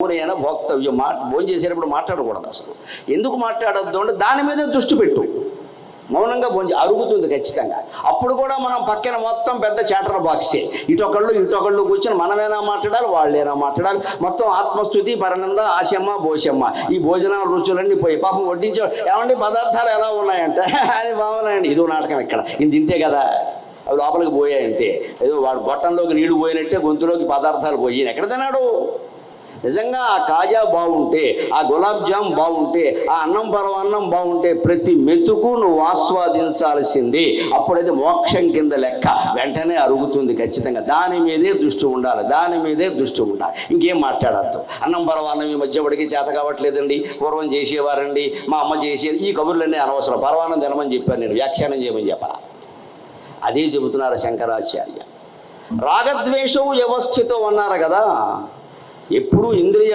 అయినా భోక్తవ్యం భోజనం చేసేటప్పుడు మాట్లాడకూడదు. అసలు ఎందుకు మాట్లాడద్దు అంటే దాని మీదే దృష్టి పెట్టు. మౌనంగా భోజనం అరుగుతుంది ఖచ్చితంగా. అప్పుడు కూడా మనం పక్కన మొత్తం పెద్ద చాటర్ బాక్సే, ఇటొకళ్ళు కూర్చొని మనమేనా మాట్లాడాలి, వాళ్ళేనా మాట్లాడాలి. మొత్తం ఆత్మస్థుతి, పరనంద, ఆశమ్మ, భోషమ్మ, ఈ భోజనాల రుచులన్నీ పోయి పాపం వడ్డించే ఏమండి పదార్థాలు ఎలా ఉన్నాయంటే అది బాగున్నాయండి. ఇదో నాటకం ఇక్కడ ఇది తింటే కదా అవి లోపలికి పోయాయంటే, ఏదో వాడు గొట్టంలోకి నీళ్లు పోయినట్టే గొంతులోకి పదార్థాలు పోయి ఎక్కడ తిన్నాడు. నిజంగా ఆ కాజా బాగుంటే, ఆ గులాబ్ జామ్ బాగుంటే, ఆ అన్నం పరమాన్నం బాగుంటే ప్రతి మెతుకు నువ్వు ఆస్వాదించాల్సింది. అప్పుడైతే మోక్షం కింద లెక్క, వెంటనే అరుగుతుంది ఖచ్చితంగా. దాని మీదే దృష్టి ఉండాలి, దాని మీదే దృష్టి ఉండాలి. ఇంకేం మాట్లాడద్దు. అన్నం పరమాన్నం ఈ మధ్య పడికి చేత కావట్లేదండి, పూర్వం చేసేవారండి, మా అమ్మ చేసేది, ఈ కబుర్లన్నీ అనవసరం. పరమాన్నం తినమని చెప్పాను నేను, వ్యాఖ్యానం చేయమని చెప్పాలా. అదే చెబుతున్నారు శంకరాచార్య. రాగద్వేషం వ్యవస్థితం అన్నారు కదా. ఎప్పుడు ఇంద్రియ